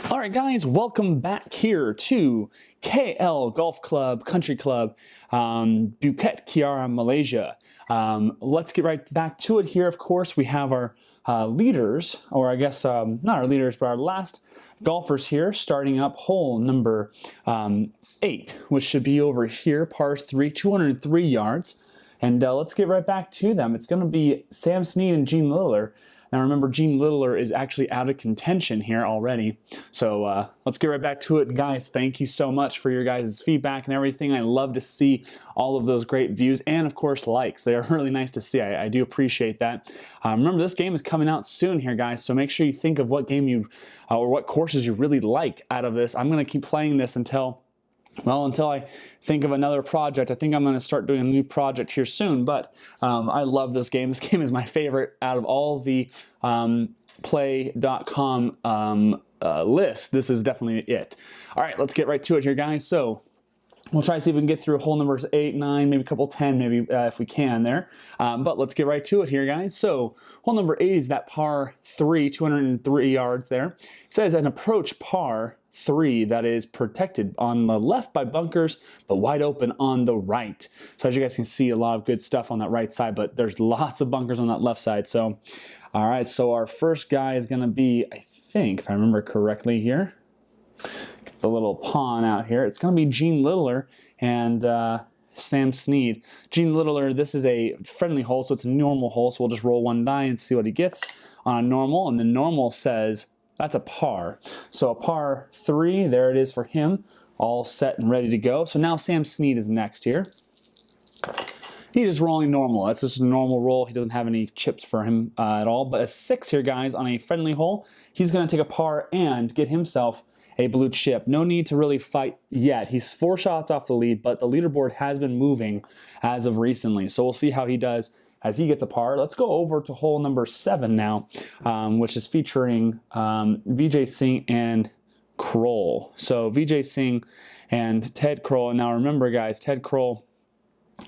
All right, guys, welcome back here to KL Golf Club, Country Club, Bukit Kiara, Malaysia. Let's get right back to it here. Of course, we have our leaders, or I guess not our leaders, but our last golfers here, starting up hole number 8, which should be over here, par 3, 203 yards. And let's get right back to them. It's going to be Sam Snead and Gene Littler. Now remember, Gene Littler is actually out of contention here already. So let's get right back to it. Guys, thank you so much for your guys' feedback and everything. I love to see all of those great views and, of course, likes. They are really nice to see. I do appreciate that. Remember, this game is coming out soon here, guys, so make sure you think of what game you or what courses you really like out of this. I'm going to keep playing this until I think of another project. I think I'm going to start doing a new project here soon, but I love this game. This game is my favorite out of all the play.com list. This is definitely it. All right, let's get right to it here, guys. So we'll try to see if we can get through hole numbers 8, 9, maybe a couple 10, maybe if we can there. But let's get right to it here, guys. So hole number 8 is that par 3, 203 yards there. It says an approach par 3 that is protected on the left by bunkers, but wide open on the right. So as you guys can see, a lot of good stuff on that right side, but there's lots of bunkers on that left side. So, all right, so our first guy is going to be, I think, if I remember correctly here, get the little pawn out here. It's going to be Gene Littler and Sam Snead. Gene Littler, this is a friendly hole, so it's a normal hole, so we'll just roll one die and see what he gets on a normal, and the normal says that's a par. So a par 3, there it is for him, all set and ready to go. So now Sam Snead is next here. He's just rolling normal. That's just a normal roll. He doesn't have any chips for him at all. But a 6 here, guys, on a friendly hole. He's going to take a par and get himself a blue chip. No need to really fight yet. He's 4 shots off the lead, but the leaderboard has been moving as of recently. So we'll see how he does as he gets a par. Let's go over to hole number 7 now, which is featuring Vijay Singh and Kroll. So Vijay Singh and Ted Kroll. And now remember, guys, Ted Kroll,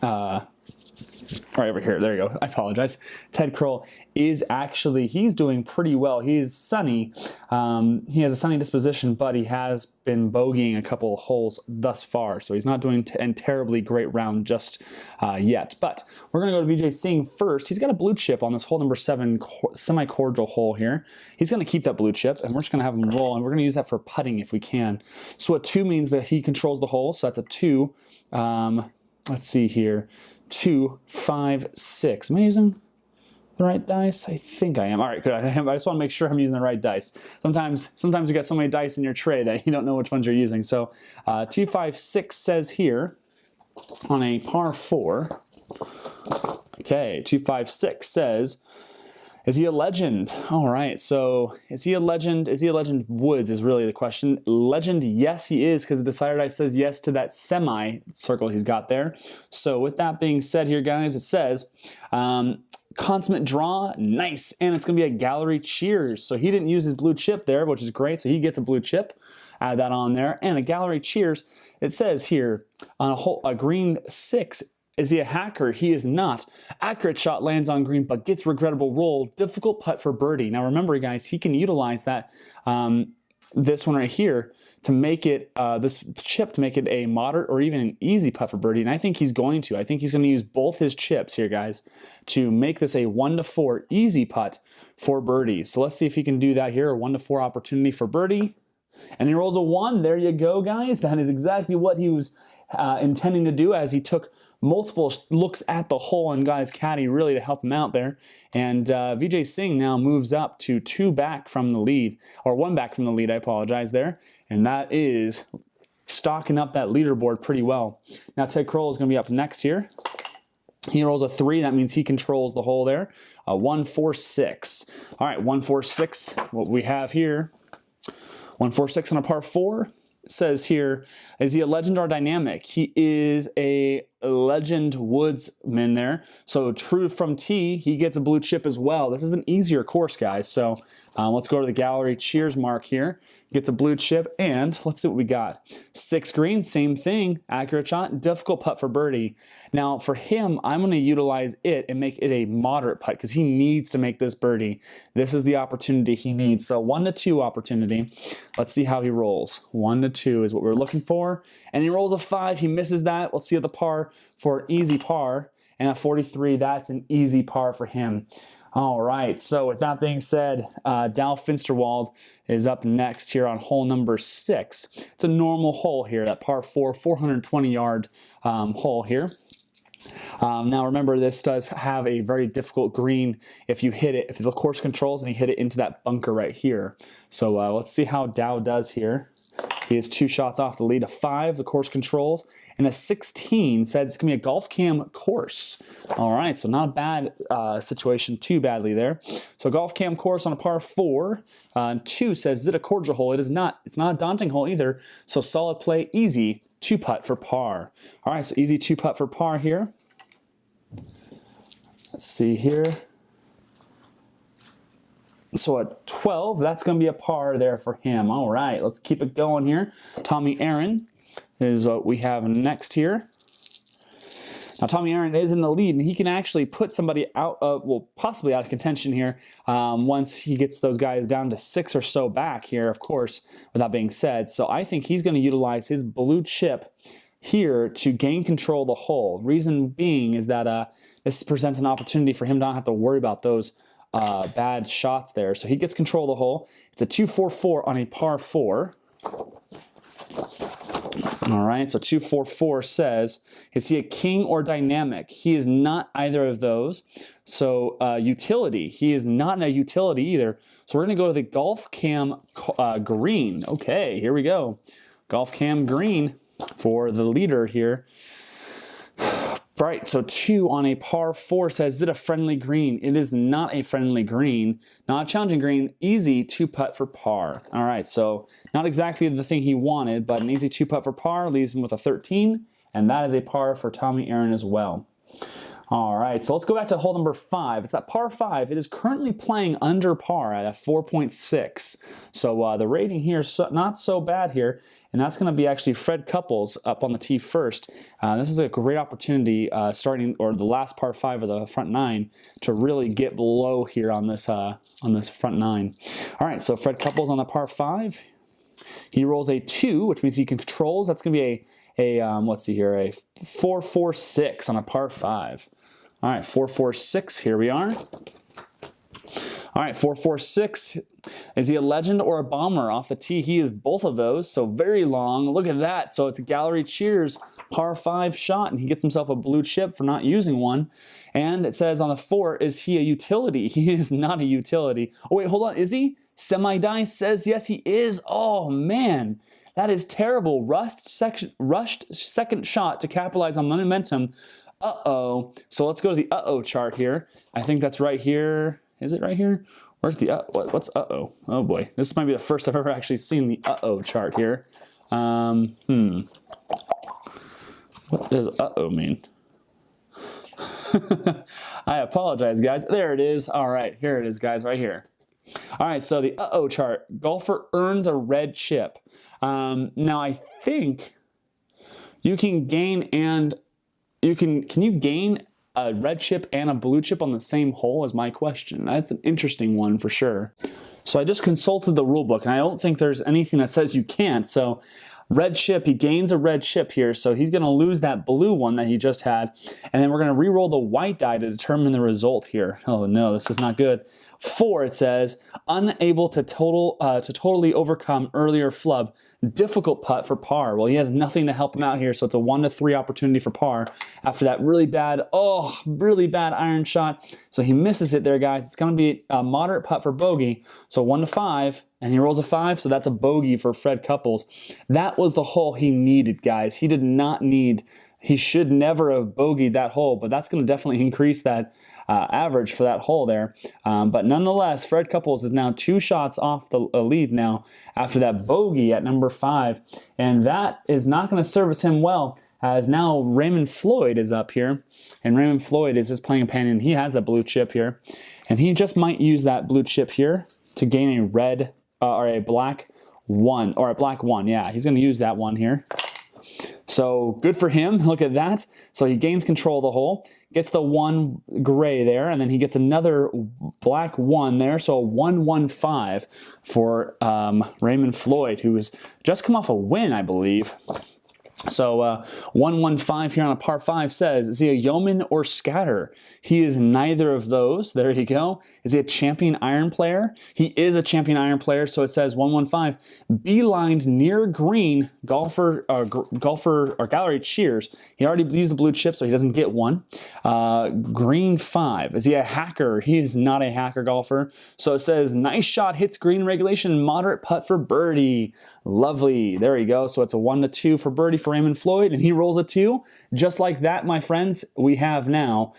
right over here, there you go, I apologize. Ted Kroll is actually, he's doing pretty well. He's sunny. He has a sunny disposition, but he has been bogeying a couple of holes thus far, so he's not doing a terribly great round just yet. But we're going to go to Vijay Singh first. He's got a blue chip on this hole number 7 semi-cordial hole here. He's going to keep that blue chip, and we're just going to have him roll, and we're going to use that for putting if we can. So a 2 means that he controls the hole, so that's a 2. Let's see here. 2, 5, 6. Am I using the right dice? I think I am. All right, good. I just want to make sure I'm using the right dice. Sometimes you got so many dice in your tray that you don't know which ones you're using. So 2, 5, 6 says here on a par 4. Okay, 2, 5, 6 says, is he a legend? All right, so is he a legend? Is he a legend Woods is really the question. Legend, yes, he is, because the decider dice says yes to that semi-circle he's got there. So with that being said here, guys, it says consummate draw, nice, and it's going to be a gallery cheers. So he didn't use his blue chip there, which is great, so he gets a blue chip. Add that on there, and a gallery cheers. It says here on a green 6, is he a hacker? He is not. Accurate shot lands on green, but gets regrettable roll. Difficult putt for birdie. Now remember, guys, he can utilize that, this one right here, to make it, this chip to make it a moderate or even an easy putt for birdie. And I think he's going to. I think he's going to use both his chips here, guys, to make this a 1 to 4 easy putt for birdie. So let's see if he can do that here, a 1 to 4 opportunity for birdie. And he rolls a 1. There you go, guys. That is exactly what he was intending to do, as he took multiple looks at the hole and got his caddy really to help him out there. And Vijay Singh now moves up to 2 back from the lead, or 1 back from the lead, I apologize there. And that is stocking up that leaderboard pretty well. Now Ted Kroll is going to be up next here. He rolls a 3. That means he controls the hole there. 1, 4, 6. All right, 1, 4, 6. What we have here, 1, 4, 6 on a par 4. Says here, is he a legend or dynamic? He is a legend woodsman there. So true from tee, he gets a blue chip as well. This is an easier course, guys. So let's go to the gallery cheers mark here. Gets a blue chip, and let's see what we got. 6 green, same thing, accurate shot, difficult putt for birdie. Now for him, I'm going to utilize it and make it a moderate putt because he needs to make this birdie. This is the opportunity he needs. So 1 to 2 opportunity. Let's see how he rolls. 1 to 2 is what we're looking for. And he rolls a 5, he misses that. Let's see at the par for an easy par. And at 43, that's an easy par for him. All right, so with that being said, Dal Finsterwald is up next here on hole number 6. It's a normal hole here, that par 4, 420-yard hole here. Now remember, this does have a very difficult green if you hit it, if the course controls and you hit it into that bunker right here. So let's see how Dow does here. He has 2 shots off the lead, a 5, the course controls, and a 16 said it's going to be a golf cam course. All right, so not a bad situation too badly there. So golf cam course on a par 4. 2 says, is it a cordial hole? It is not. It's not a daunting hole either. So solid play, easy 2-putt for par. All right, so easy 2-putt for par here. Let's see here. So at 12, that's going to be a par there for him. All right, let's keep it going here. Tommy Aaron is what we have next here. Now, Tommy Aaron is in the lead, and he can actually put somebody out of, well, possibly out of contention here once he gets those guys down to 6 or so back here, of course, with that being said. So I think he's going to utilize his blue chip here to gain control of the hole. Reason being is that this presents an opportunity for him to not have to worry about those bad shots there. So he gets control of the hole. It's a 2-4-4 on a par 4. All right, so 2-4-4 says, is he a king or dynamic? He is not either of those. So utility, he is not in a utility either. So we're going to go to the golf cam green. Okay, here we go. Golf cam green for the leader here. Right, so 2 on a par 4 says, is it a friendly green? It is not a friendly green, not a challenging green, easy 2-putt for par. All right, so not exactly the thing he wanted, but an easy 2-putt for par leaves him with a 13, and that is a par for Tommy Aaron as well. All right, so let's go back to hole number 5. It's that par 5. It is currently playing under par at a 4.6. So the rating here is not so bad here. And that's going to be actually Fred Couples up on the tee first. This is a great opportunity starting, or the last par 5 of the front 9, to really get low here on this front 9. All right, so Fred Couples on the par 5. He rolls a 2, which means he controls. That's going to be let's see here, a 4-4-6 on a par 5. All right, 4-4-6, here we are. All right, 4-4-6. Is he a legend or a bomber off the tee? He is both of those, so very long. Look at that. So it's a gallery cheers par 5 shot, and he gets himself a blue chip for not using one. And it says on the 4, is he a utility? He is not a utility. Oh, wait, hold on. Is he? Semi-dice says yes, he is. Oh, man. That is terrible. Rushed second shot to capitalize on momentum. Uh-oh. So let's go to the uh-oh chart here. I think that's right here. Is it right here? Where's the what's uh-oh? Oh boy, this might be the first I've ever actually seen the uh-oh chart here. What does uh-oh mean? I apologize, guys. There it is. All right, here it is, guys, right here. All right, so the uh-oh chart. Golfer earns a red chip. Now I think you can gain and can you gain a red chip and a blue chip on the same hole is my question. That's an interesting one for sure. So I just consulted the rule book, and I don't think there's anything that says you can't. So red chip, he gains a red chip here, so he's going to lose that blue one that he just had, and then we're going to re-roll the white die to determine the result here. Oh no, this is not good. 4, it says, unable to totally overcome earlier flub. Difficult putt for par. Well, he has nothing to help him out here, so it's a 1 to 3 opportunity for par after that really bad iron shot. So he misses it there, guys. It's going to be a moderate putt for bogey, so 1 to 5, and he rolls a 5, so that's a bogey for Fred Couples. That was the hole he needed, guys. He did not need, he should never have bogeyed that hole, but that's going to definitely increase that average for that hole there. But nonetheless, Fred Couples is now 2 shots off the lead now after that bogey at number 5. And that is not going to service him well as now Raymond Floyd is up here. And Raymond Floyd is his playing companion. He has a blue chip here. And he just might use that blue chip here to gain a red or a black 1. Or a black 1, yeah. He's going to use that one here. So good for him. Look at that. So he gains control of the hole, gets the 1 gray there, and then he gets another black 1 there. So a 1-1-5 for Raymond Floyd, who has just come off a win, I believe. So 1-1-5 here on a par 5 says, is he a yeoman or scatter? He is neither of those. There you go. Is he a champion iron player? He is a champion iron player. So it says 1-1-5. Beelined near green, golfer or gallery cheers. He already used the blue chip, so he doesn't get one. Green 5. Is he a hacker? He is not a hacker golfer. So it says nice shot, hits green regulation, moderate putt for birdie. Lovely. There you go. So it's a 1-2 for birdie for Raymond Floyd, and he rolls a 2. Just like that, my friends, we have now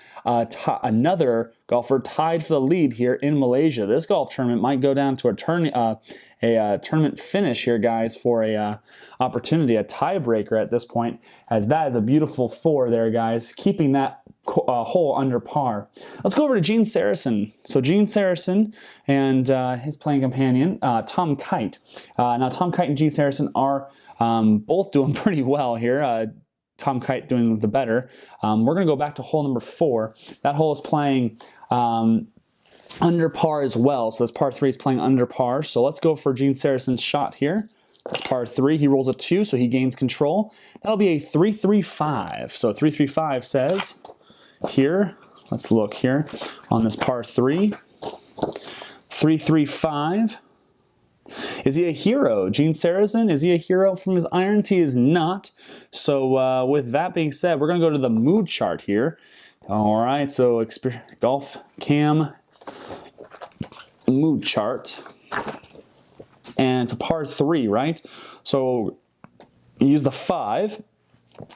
another golfer tied for the lead here in Malaysia. This golf tournament might go down to a tournament finish here, guys, for a opportunity, a tiebreaker at this point, as that is a beautiful 4 there, guys, keeping that hole under par. Let's go over to Gene Sarazen. So Gene Sarazen and his playing companion, Tom Kite. Now, Tom Kite and Gene Sarazen are both doing pretty well here. Tom Kite doing the better. We're going to go back to hole number 4. That hole is playing under par as well. So this par 3 is playing under par. So let's go for Gene Sarazen's shot here. That's par 3. He rolls a 2, so he gains control. That'll be a 3-3-5. So 3-3-5 says here, let's look here on this par 3. 3-3-5. Is he a hero? Gene Sarazen, is he a hero from his irons? He is not. So with that being said, we're going to go to the mood chart here. All right, so golf cam mood chart. And it's a par 3, right? So you use the 5.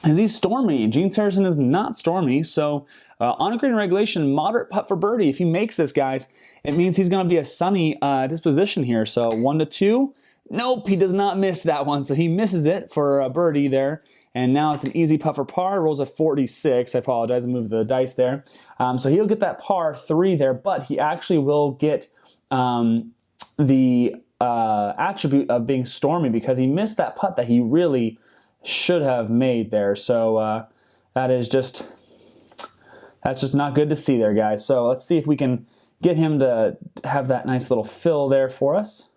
Is he stormy? Gene Sarazen is not stormy. So on a green regulation, moderate putt for birdie. If he makes this, guys, it means he's going to be a sunny disposition here. So 1-2. Nope, he does not miss that one. So he misses it for a birdie there. And now it's an easy putt for par. Rolls a 46. I apologize. I moved the dice there. So he'll get that par 3 there, but he actually will get the attribute of being stormy because he missed that putt that he really should have made there. So that's just not good to see there, guys. So let's see if we can get him to have that nice little fill there for us.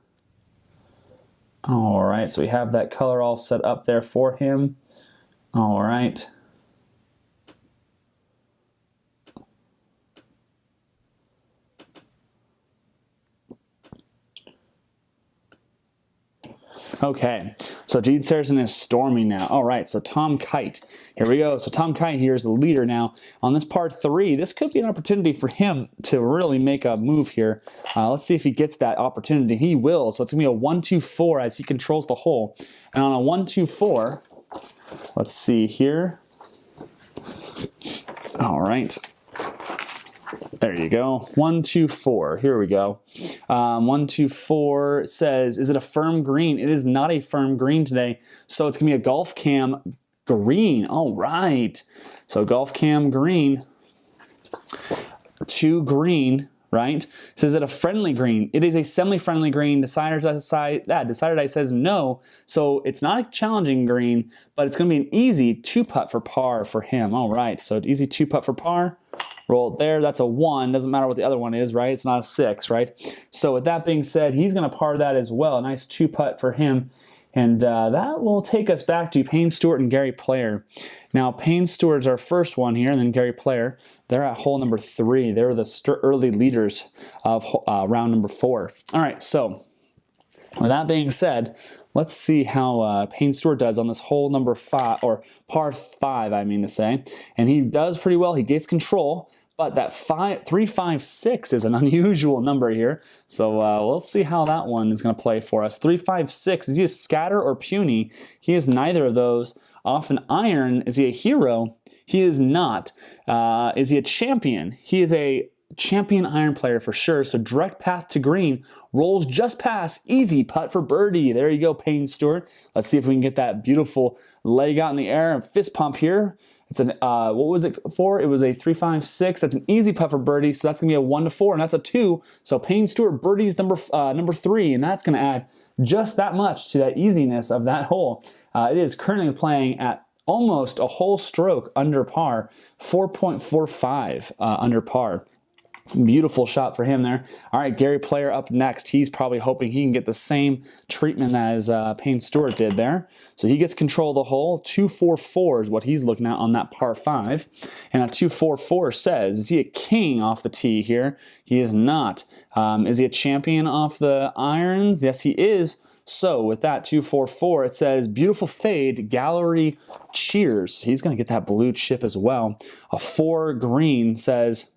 All right, so we have that color all set up there for him. All right. Okay, so Gene Sarazen is stormy now. All right, so Tom Kite. Here we go. So Tom Kite here is the leader now on this par 3. This could be an opportunity for him to really make a move here. Let's see if he gets that opportunity. He will. So it's going to be a 1-2-4 as he controls the hole. And on a 1-2-4, let's see here. All right. There you go. 1-2-4. Here we go. 1-2-4 says, is it a firm green? It is not a firm green today. So it's going to be a golf cam green. All right. So golf cam green. 2 green, right? So is it a friendly green? It is a semi-friendly green. Decider Dice says no. So it's not a challenging green, but it's going to be an easy 2-putt for par for him. All right. So easy 2-putt for par. Roll it there. That's a 1. Doesn't matter what the other one is, right? It's not a 6, right? So with that being said, he's going to par that as well. A nice 2-putt for him. And that will take us back to Payne Stewart and Gary Player. Now, Payne Stewart's our first one here, and then Gary Player. They're at hole number 3. They're the early leaders of round number 4. All right, so with that being said, let's see how Payne Stewart does on this hole number 5, or par 5, I mean to say. And he does pretty well. He gets control. But that 3-5-6 is an unusual number here. So we'll see how that one is going to play for us. 3-5-6, is he a scatter or puny? He is neither of those. Off an iron, is he a hero? He is not. Is he a champion? He is a champion iron player for sure. So direct path to green, rolls just past, easy putt for birdie. There you go, Payne Stewart. Let's see if we can get that beautiful leg out in the air and fist pump here. It's an, what was it for? It was a 3-5-6. That's an easy putt for birdie. So that's going to be a 1-4, and that's a 2. So Payne Stewart, birdie's number 3, and that's going to add just that much to that easiness of that hole. It is currently playing at almost a whole stroke under par, 4.45 under par. Beautiful shot for him there. All right, Gary Player up next. He's probably hoping he can get the same treatment as Payne Stewart did there. So he gets control of the hole. 2-4-4 is what he's looking at on that par 5. And a 2-4-4 says, is he a king off the tee here? He is not. Is he a champion off the irons? Yes, he is. So with that 2-4-4, it says, beautiful fade, gallery cheers. He's going to get that blue chip as well. A 4 green says,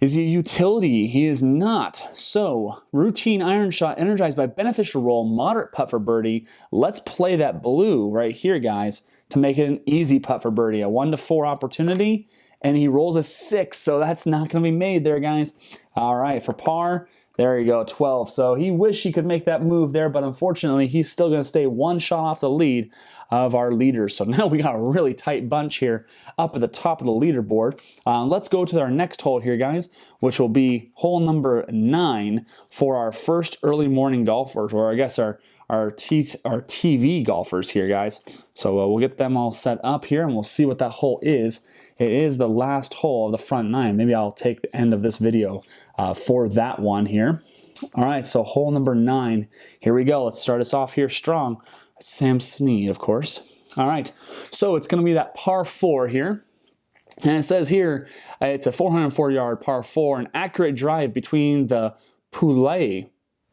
is he a utility? He is not. So, routine iron shot energized by beneficial roll, moderate putt for birdie. Let's play that blue right here, guys, to make it an easy putt for birdie. A 1-4 opportunity, and he rolls a 6, so that's not going to be made there, guys. All right, for par, there you go, 12. So he wished he could make that move there, but unfortunately, he's still going to stay 1 shot off the lead of our leaders. So now we got a really tight bunch here up at the top of the leaderboard. Let's go to our next hole here, guys, which will be hole number 9 for our first early morning golfers, or I guess our TV golfers here, guys. So we'll get them all set up here, and we'll see what that hole is. It is the last hole of the front 9. Maybe I'll take the end of this video for that one here. All right, so hole number 9. Here we go. Let's start us off here strong. Sam Snead, of course. All right, so it's going to be that par 4 here. And it says here, it's a 404-yard par 4, an accurate drive between the Poulet,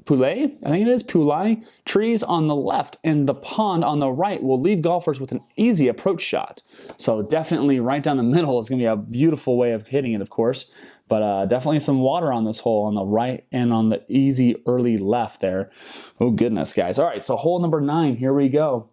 I think it is, Poulet trees on the left and the pond on the right will leave golfers with an easy approach shot. So definitely right down the middle is going to be a beautiful way of hitting it, of course. But definitely some water on this hole on the right and on the easy early left there. Oh, goodness, guys. All right, so hole number 9, here we go.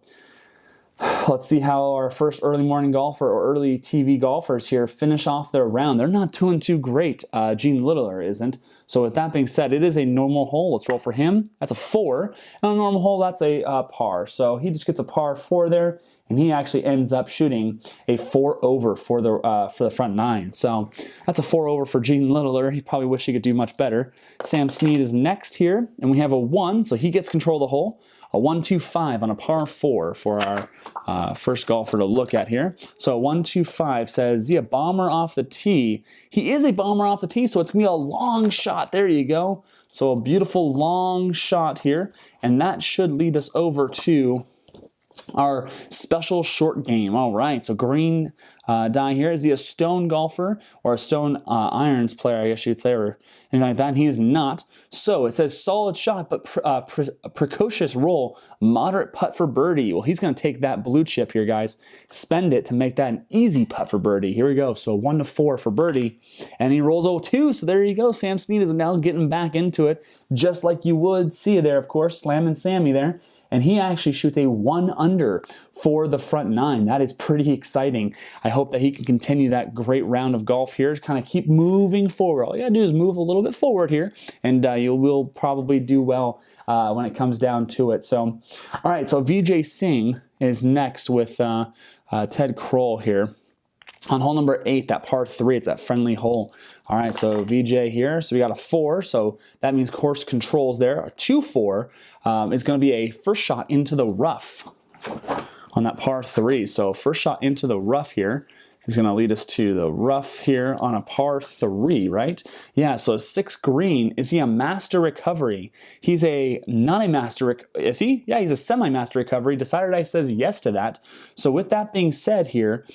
Let's see how our first early morning golfer or early TV golfers here finish off their round. They're not doing too great. Gene Littler isn't. So with that being said, it is a normal hole. Let's roll for him. That's a 4. And a normal hole, that's a par. So he just gets a par 4 there, and he actually ends up shooting a 4 over for the front 9. So that's a 4 over for Gene Littler. He probably wished he could do much better. Sam Snead is next here, and we have a 1, so he gets control of the hole. A 1-2-5 on a par 4 for our first golfer to look at here. So 1-2-5 says, is he a bomber off the tee? He is a bomber off the tee, so it's going to be a long shot. There you go. So a beautiful long shot here, and that should lead us over to our special short game. All right, so green die here. Is he a stone golfer or a stone irons player, I guess you'd say, or anything like that? And he is not. So it says solid shot, but precocious roll, moderate putt for birdie. Well, he's going to take that blue chip here, guys, spend it to make that an easy putt for birdie. Here we go. So 1-4 for birdie, and he rolls 0-2. So there you go. Sam Snead is now getting back into it, just like you would see there, of course, slamming Sammy there. And he actually shoots a 1 under for the front 9. That is pretty exciting. I hope that he can continue that great round of golf here, kind of keep moving forward. All you gotta do is move a little bit forward here, and you will probably do well when it comes down to it. So, all right, so Vijay Singh is next with Ted Kroll here. On hole number 8, that par 3, it's that friendly hole. All right, so VJ here. So we got a 4, so that means course controls there. A 2-4 is going to be a first shot into the rough on that par 3. So first shot into the rough here is going to lead us to the rough here on a par 3, right? Yeah, so 6 green. Is he a master recovery? He's not a master, is he? Yeah, he's a semi-master recovery. Decided I says yes to that. So with that being said here,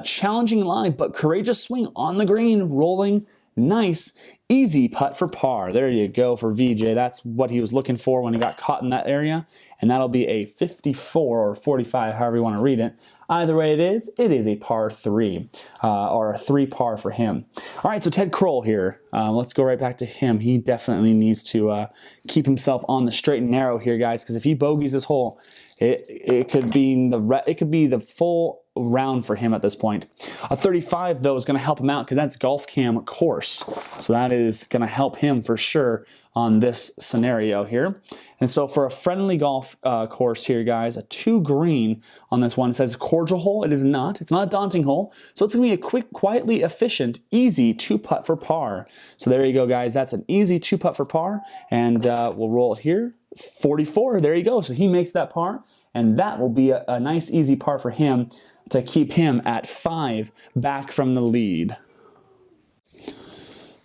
challenging line, but courageous swing on the green, rolling, nice, easy putt for par. There you go for VJ. That's what he was looking for when he got caught in that area. And that'll be a 54 or 45, however you want to read it. Either way it is a par 3, or a 3 par for him. All right, so Ted Kroll here. Let's go right back to him. He definitely needs to keep himself on the straight and narrow here, guys, because if he bogeys this hole, it could be the full round for him at this point. A 35, though, is going to help him out because that's Golf Cam course. So that is going to help him for sure on this scenario here. And so for a friendly golf course here, guys, a 2 green on this one. It says cordial hole. It is not. It's not a daunting hole. So it's going to be a quick, quietly efficient, easy 2-putt for par. So there you go, guys. That's an easy 2-putt for par. And we'll roll it here. 44. There you go. So he makes that par. And that will be a nice, easy par for him to keep him at 5 back from the lead.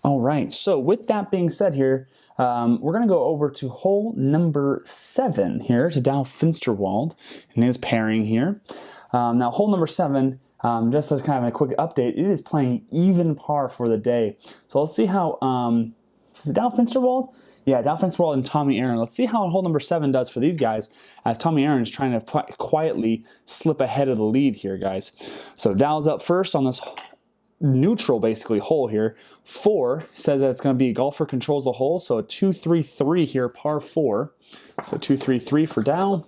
All right. So with that being said here, we're going to go over to hole number 7 here to Dow Finsterwald and his pairing here. Now, hole number 7, just as kind of a quick update, it is playing even par for the day. So let's see how, is it Dow Finsterwald? Yeah, Dow Finsterwald and Tommy Aaron. Let's see how hole number 7 does for these guys as Tommy Aaron is trying to quietly slip ahead of the lead here, guys. So Dow's up first on this neutral, basically, hole here. 4 says that it's going to be golfer controls the hole, so a 2-3-3 here, par 4. So 2-3-3 for Dow.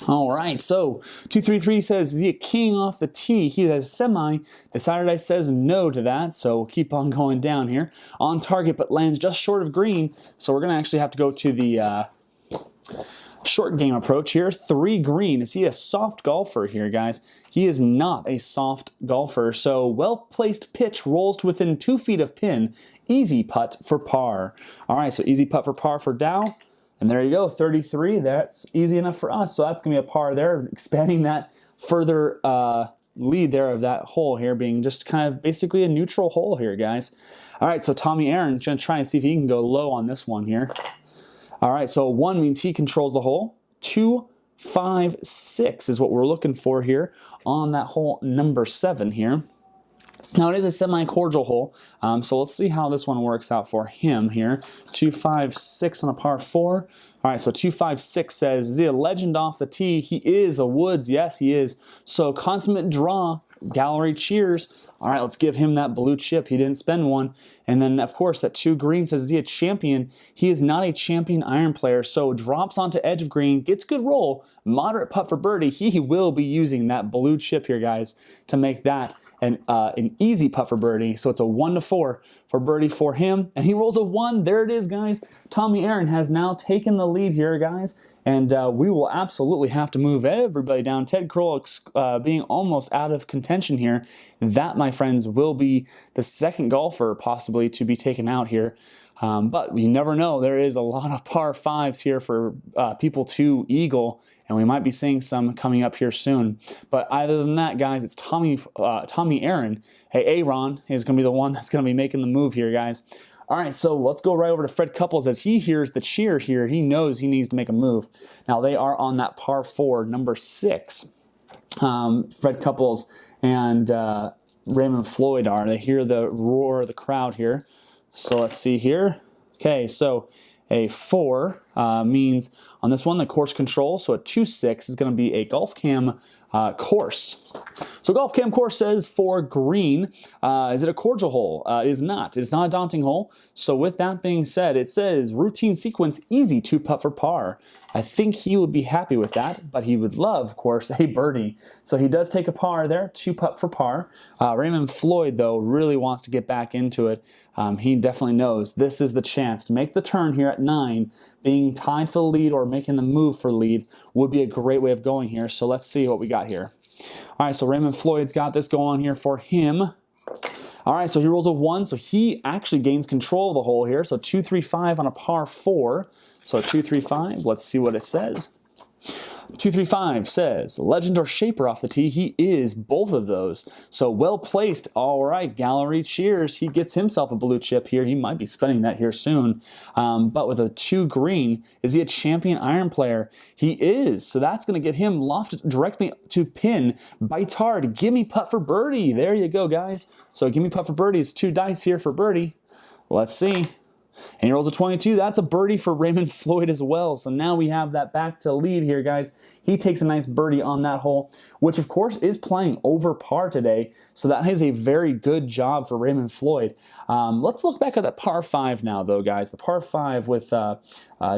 All right, so 2-3-3 says, is he a king off the tee? He has semi. The Saturday says no to that, so we'll keep on going down here. On target, but lands just short of green, so we're going to actually have to go to the short game approach here. 3 green. Is he a soft golfer here, guys? He is not a soft golfer. So well-placed pitch rolls to within 2 feet of pin. Easy putt for par. All right, so easy putt for par for Dow. And there you go, 33. That's easy enough for us. So that's going to be a par there, expanding that further lead there of that hole here being just kind of basically a neutral hole here, guys. All right, so Tommy Aaron's going to try and see if he can go low on this one here. All right, so 1 means he controls the hole. 2, 5, 6 is what we're looking for here on that hole number 7 here. Now, it is a semi-cordial hole, so let's see how this one works out for him here. 2, 5, 6 on a par 4. All right, so 2, 5, 6 says, is he a legend off the tee? He is a Woods. Yes, he is. So consummate draw, gallery cheers. All right, let's give him that blue chip. He didn't spend one. And then, of course, that 2 green says, is he a champion? He is not a champion iron player, so drops onto edge of green, gets good roll, moderate putt for birdie. He will be using that blue chip here, guys, to make that an easy putt for birdie. So it's a 1-4 for birdie for him. And he rolls a 1. There it is, guys. Tommy Aaron has now taken the lead here, guys. And we will absolutely have to move everybody down. Ted Kroll being almost out of contention here. That, my friends, will be the second golfer possibly to be taken out here. But we never know. There is a lot of par 5s here for people to eagle, and we might be seeing some coming up here soon. But other than that, guys, it's Tommy Aaron. Hey, Aaron is going to be the one that's going to be making the move here, guys. All right, so let's go right over to Fred Couples. As he hears the cheer here, he knows he needs to make a move. Now, they are on that par 4, number 6. Fred Couples and Raymond Floyd are. They hear the roar of the crowd here. So let's see here. Okay, so a 4 means on this one, the course control. So a 2-6 is going to be a Golf Cam course. So Golf Cam course says for green. Is it a cordial hole? It is not. It's not a daunting hole. So with that being said, it says routine sequence, easy 2-putt for par. I think he would be happy with that, but he would love, of course, a birdie. So he does take a par there, 2-putt for par. Raymond Floyd, though, really wants to get back into it. He definitely knows this is the chance to make the turn here at 9. Being tied for the lead or making the move for lead would be a great way of going here. So let's see what we got here. All right, so Raymond Floyd's got this going on here for him. All right, so he rolls a 1, so he actually gains control of the hole here. So 2-3-5 on a par 4. So 2-3-5, let's see what it says. 2-3-5 says, legend or shaper off the tee. He is both of those. So well placed. All right, gallery cheers. He gets himself a blue chip here. He might be spending that here soon. But with a 2 green, is he a champion iron player? He is. So that's going to get him lofted directly to pin. Bites hard. Gimme putt for birdie. There you go, guys. So gimme putt for birdie is 2 dice here for birdie. Let's see. And he rolls a 22. That's a birdie for Raymond Floyd as well. So now we have that back to lead here, guys. He takes a nice birdie on that hole, which of course is playing over par today. So that is a very good job for Raymond Floyd. Let's look back at that par 5 now, though, guys. The par 5 with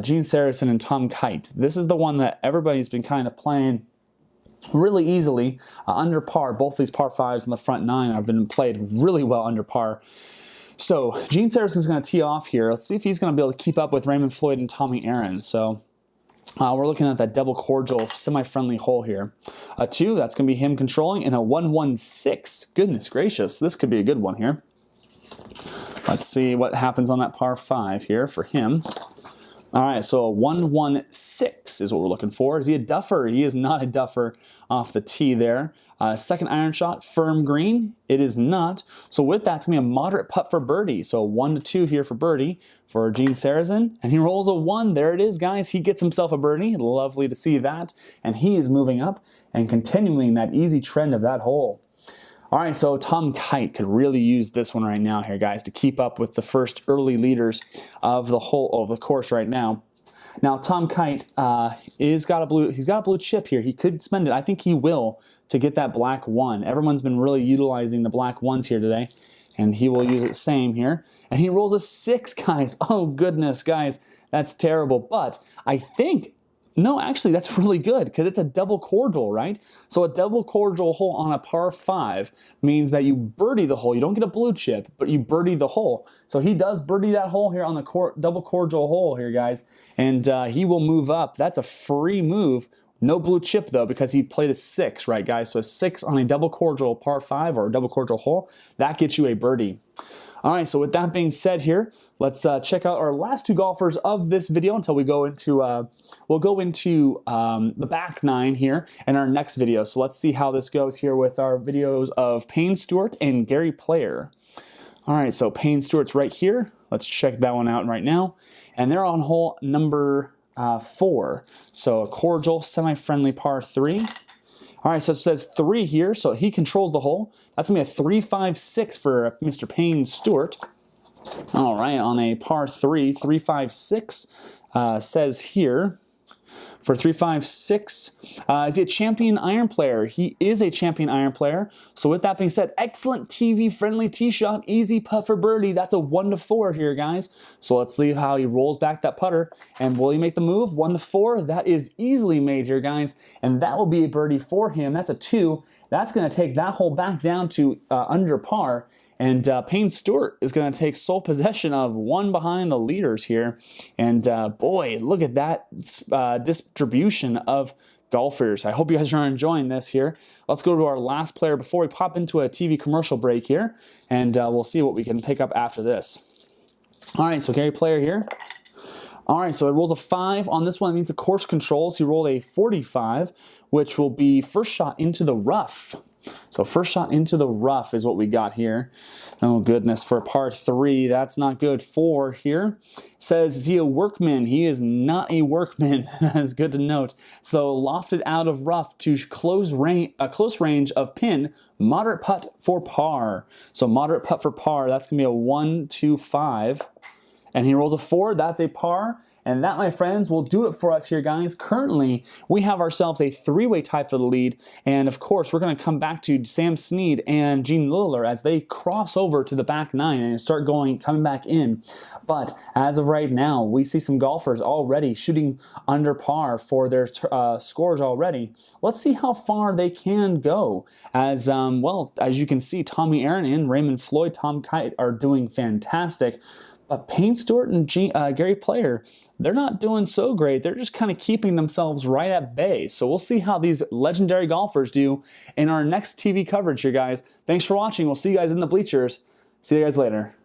Gene Saracen and Tom Kite. This is the one that everybody's been kind of playing really easily under par. Both these par 5s in the front 9 have been played really well under par. So Gene Saracen's going to tee off here. Let's see if he's going to be able to keep up with Raymond Floyd and Tommy Aaron. So we're looking at that double cordial, semi-friendly hole here. A 2, that's going to be him controlling, and a 1-1-6. Goodness gracious, this could be a good one here. Let's see what happens on that par 5 here for him. All right, so a 1-1-6 is what we're looking for. Is he a duffer? He is not a duffer off the tee there. Second iron shot, firm green. It is not. So with that, it's going to be a moderate putt for birdie. So 1-2 here for birdie for Gene Sarazen. And he rolls a 1. There it is, guys. He gets himself a birdie. Lovely to see that. And he is moving up and continuing that easy trend of that hole. All right, so Tom Kite could really use this one right now here, guys, to keep up with the first early leaders of the course right now. Now, Tom Kite he's got a blue chip here. He could spend it. I think he will to get that black 1. Everyone's been really utilizing the black 1s here today, and he will use it same here. And he rolls a 6, guys. Oh, goodness, guys. That's terrible. But I think... no, actually, that's really good because it's a double cordial, right? So a double cordial hole on a par 5 means that you birdie the hole. You don't get a blue chip, but you birdie the hole. So he does birdie that hole here on the double cordial hole here, guys, and he will move up. That's a free move. No blue chip, though, because he played a 6, right, guys? So a 6 on a double cordial par 5 or a double cordial hole, that gets you a birdie. All right, so with that being said here, let's check out our last 2 golfers of this video until we go into, we'll go into the back 9 here in our next video. So let's see how this goes here with our videos of Payne Stewart and Gary Player. All right, so Payne Stewart's right here. Let's check that one out right now. And they're on hole number 4. So a cordial, semi-friendly par 3. All right, so it says 3 here, so he controls the hole. That's going to be a 3-5-6 for Mr. Payne Stewart. All right, on a par 3, 3-5-6 says here. For 3-5-6, is he a champion iron player? He is a champion iron player. So with that being said, excellent TV-friendly tee shot, easy putt for birdie. That's a 1-4 here, guys. So let's see how he rolls back that putter. And will he make the move? 1-4. That is easily made here, guys. And that will be a birdie for him. That's a 2. That's going to take that hole back down to under par. And Payne Stewart is going to take sole possession of 1 behind the leaders here. And boy, look at that distribution of golfers. I hope you guys are enjoying this here. Let's go to our last player before we pop into a TV commercial break here. And we'll see what we can pick up after this. All right, so Gary Player here. All right, so it rolls a 5 on this one. It means the course controls. He rolled a 45, which will be first shot into the rough. So first shot into the rough is what we got here. Oh, goodness. For par 3, that's not good. 4 here. Says, is he a workman? He is not a workman. That's good to note. So lofted out of rough to close range of pin. Moderate putt for par. So moderate putt for par. That's going to be a 1-2-5. And he rolls a 4. That's a par. And that, my friends, will do it for us here, guys. Currently, we have ourselves a 3-way tie for the lead. And, of course, we're going to come back to Sam Snead and Gene Liller as they cross over to the back 9 and start coming back in. But as of right now, we see some golfers already shooting under par for their scores already. Let's see how far they can go. As, well, as you can see, Tommy Aaron and Raymond Floyd, Tom Kite are doing fantastic. But Payne Stewart and Gary Player, they're not doing so great. They're just kind of keeping themselves right at bay. So we'll see how these legendary golfers do in our next TV coverage here, guys. Thanks for watching. We'll see you guys in the bleachers. See you guys later.